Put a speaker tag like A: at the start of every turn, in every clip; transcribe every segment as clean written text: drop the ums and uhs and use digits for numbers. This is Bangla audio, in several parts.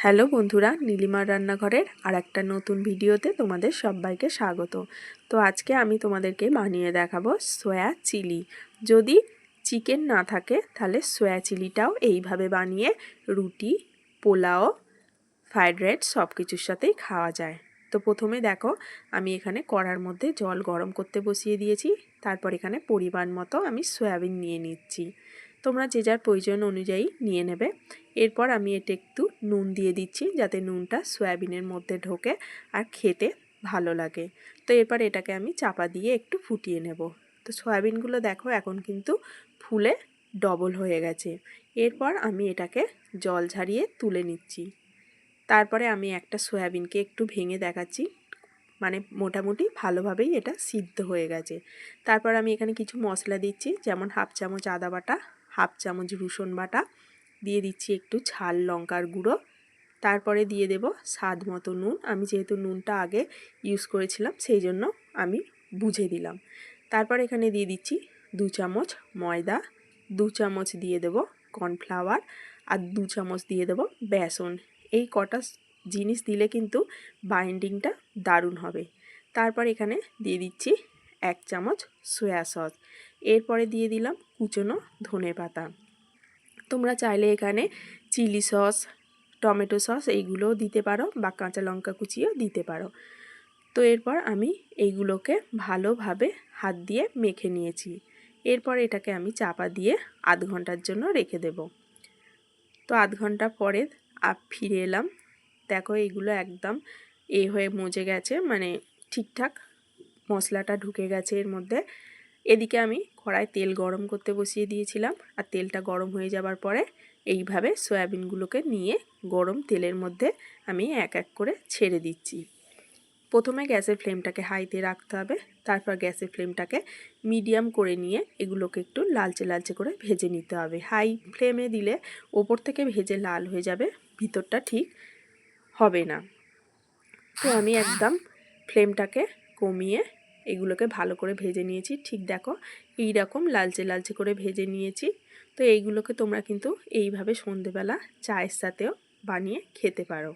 A: হ্যালো বন্ধুরা, নীলিমার রান্নাঘরের আর একটা নতুন ভিডিওতে তোমাদের সবাইকে স্বাগত। তো আজকে আমি তোমাদেরকে বানিয়ে দেখাবো সয়া চিলি। যদি চিকেন না থাকে তাহলে সয়া চিলিটাও এইভাবে বানিয়ে রুটি, পোলাও, ফ্রাইড রাইস সব কিছুর সাথেই খাওয়া যায়। তো প্রথমে দেখো, আমি এখানে কড়ার মধ্যে জল গরম করতে বসিয়ে দিয়েছি। তারপর এখানে পরিমাণ মতো আমি সয়াবিন নিয়ে নিচ্ছি। তোমরা যে যার প্রয়োজন অনুযায়ী নিয়ে নেবে। এরপর আমি এটা একটু নুন দিয়ে দিচ্ছি, যাতে নুনটা সয়াবিনের মধ্যে ঢোকে আর খেতে ভালো লাগে। তো এরপর এটাকে আমি চাপা দিয়ে একটু ফুটিয়ে নেব। তো সয়াবিনগুলো দেখো এখন কিন্তু ফুলে ডবল হয়ে গেছে। এরপর আমি এটাকে জল ঝারিয়ে তুলে নিচ্ছি। তারপরে আমি একটা সয়াবিনকে একটু ভেঙে দেখাচ্ছি, মানে মোটামুটি ভালোভাবেই এটা সিদ্ধ হয়ে গেছে। তারপর আমি এখানে কিছু মশলা দিচ্ছি, যেমন হাফ চামচ আদা বাটা, হাফ চামচ রসুন বাটা, দিয়ে দিচ্ছি একটু ঝাল লঙ্কার গুঁড়ো, তারপরে দিয়ে দেব স্বাদ মতো নুন। আমি যেহেতু নুনটা আগে ইউজ করেছিলাম সেই জন্য আমি বুঝে দিলাম। তারপর এখানে দিয়ে দিচ্ছি 2 চামচ ময়দা, 2 চামচ দিয়ে দেব কর্নফ্লাওয়ার, আর 2 চামচ দিয়ে দেব বেসন। এই কটা জিনিস দিলে কিন্তু বাইন্ডিংটা দারুণ হবে। তারপর এখানে দিয়ে দিচ্ছি 1 চামচ সয়া সস। এরপরে দিয়ে দিলাম কুচনো ধনেপাতা। তোমরা চাইলে এখানে চিলি সস, টমেটো সস এইগুলোও দিতে পারো, বা কাঁচা লঙ্কা কুচিও দিতে পারো। তো এরপর আমি এইগুলোকে ভালোভাবে হাত দিয়ে মেখে নিয়েছি। এরপর এটাকে আমি চাপা দিয়ে আধ ঘন্টার জন্য রেখে দেব। তো আধ ঘন্টা পরে ফিরে এলাম। দেখো এইগুলো একদম হয়ে মজে গেছে, মানে ঠিকঠাক মশলাটা ঢুকে গেছে এর মধ্যে। এদিকে আমি কড়ায় তেল গরম করতে বসিয়ে দিয়েছিলাম, আর তেলটা গরম হয়ে যাবার পরে এইভাবে সয়াবিনগুলোকে নিয়ে গরম তেলের মধ্যে আমি এক এক করে ছেড়ে দিচ্ছি। প্রথমে গ্যাসের ফ্লেমটাকে হাইতে রাখতে হবে, তারপর গ্যাসের ফ্লেমটাকে মিডিয়াম করে নিয়ে এগুলোকে একটু লালচে লালচে করে ভেজে নিতে হবে। হাই ফ্লেমে দিলে ওপর থেকে ভেজে লাল হয়ে যাবে, ভিতরটা ঠিক হবে না। তো আমি একদম ফ্লেমটাকে কমিয়ে এগুলোকে ভালো করে ভেজে নিয়েছি। ঠিক দেখো এই রকম লালচে লালচে করে ভেজে নিয়েছি। তো এইগুলোকে তোমরা কিন্তু এইভাবে সন্ধেবেলা চায়ের সাথেও বানিয়ে খেতে পারো।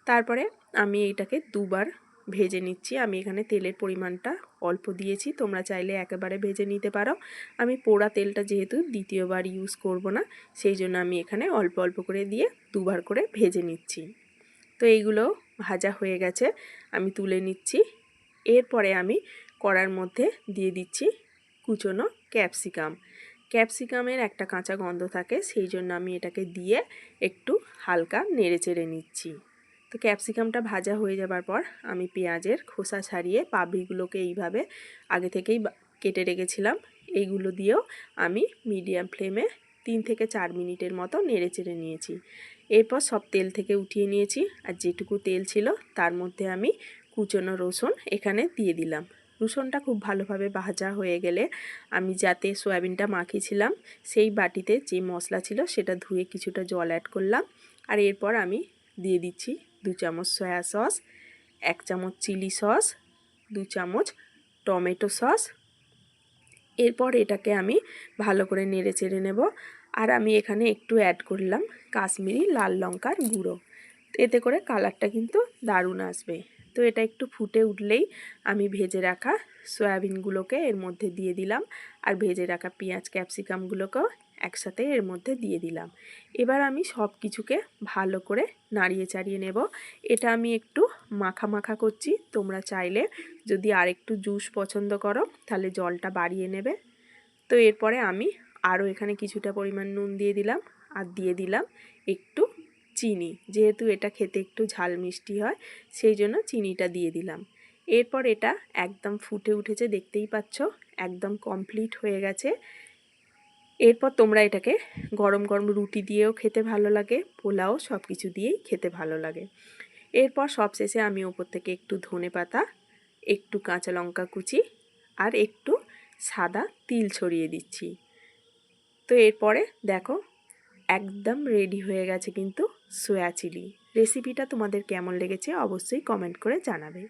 A: তারপরে আমি এইটাকে দুবার ভেজে নিচ্ছি। আমি এখানে তেলের পরিমাণটা অল্প দিয়েছি, তোমরা চাইলে একেবারে ভেজে নিতে পারো। আমি পোড়া তেলটা যেহেতু দ্বিতীয়বার ইউজ করব না, সেই জন্য আমি এখানে অল্প অল্প করে দিয়ে দুবার করে ভেজে নিচ্ছি। তো এইগুলো ভাজা হয়ে গেছে, আমি তুলে নিচ্ছি। এরপরে আমি কড়ার মধ্যে দিয়ে দিচ্ছি কুচনো ক্যাপসিকাম। ক্যাপসিকামের একটা কাঁচা গন্ধ থাকে, সেই জন্য আমি এটাকে দিয়ে একটু হালকা নেড়ে চেড়ে নিচ্ছি। তো ক্যাপসিকামটা ভাজা হয়ে যাবার পর আমি পেঁয়াজের খোসা ছাড়িয়ে পাপড়িগুলোকে এইভাবে আগে থেকেই কেটে রেখেছিলাম, এইগুলো দিয়েও আমি মিডিয়াম ফ্লেমে 3 থেকে 4 মিনিটের মতো নেড়ে চেড়ে নিয়েছি। এরপর সব তেল থেকে উঠিয়ে নিয়েছি, আর যেটুকু তেল ছিল তার মধ্যে আমি কুচনো রসুন এখানে দিয়ে দিলাম। রসুনটা খুব ভালোভাবে ভাজা হয়ে গেলে আমি যাতে সয়াবিনটা মাখিয়েছিলাম সেই বাটিতে যে মশলা ছিল সেটা ধুয়ে কিছুটা জল অ্যাড করলাম। আর এরপর আমি দিয়ে দিচ্ছি 2 চামচ সয়া সস, 1 চামচ চিলি সস, 2 চামচ টমেটো সস। এরপর এটাকে আমি ভালো করে নেড়ে চেড়ে নেব। আর আমি এখানে একটু অ্যাড করলাম কাশ্মীরি লাল লঙ্কার গুঁড়ো, এতে করে কালারটা কিন্তু দারুণ আসবে। তো এটা একটু ফুটে উঠলেই আমি ভেজে রাখা সয়াবিনগুলোকে এর মধ্যে দিয়ে দিলাম, আর ভেজে রাখা পেঁয়াজ ক্যাপসিকামগুলোকেও একসাথে এর মধ্যে দিয়ে দিলাম। এবার আমি সব কিছুকে ভালো করে নাড়িয়ে চাড়িয়ে নেব। এটা আমি একটু মাখা মাখা করছি, তোমরা চাইলে যদি আরেকটু জুস পছন্দ করো তাহলে জলটা বাড়িয়ে নেবে। তো এরপরে আমি আরও এখানে কিছুটা পরিমাণ নুন দিয়ে দিলাম, আর দিয়ে দিলাম একটু চিনি। যেহেতু এটা খেতে একটু ঝাল মিষ্টি হয় সেই জন্য চিনিটা দিয়ে দিলাম। এরপর এটা একদম ফুটে উঠেছে, দেখতেই পাচ্ছ একদম কমপ্লিট হয়ে গেছে। এরপর তোমরা এটাকে গরম গরম রুটি দিয়েও খেতে ভালো লাগে, পোলাও সব কিছু দিয়েই খেতে ভালো লাগে। এরপর সবশেষে আমি ওপর থেকে একটু ধনেপাতা, একটু কাঁচা লঙ্কা কুচি আর একটু সাদা তিল ছড়িয়ে দিচ্ছি। তো এরপরে দেখো একদম রেডি হয়ে গেছে কিন্তু সয়া চিলি। রেসিপিটা তোমাদের কেমন লেগেছে অবশ্যই কমেন্ট করে জানাবে।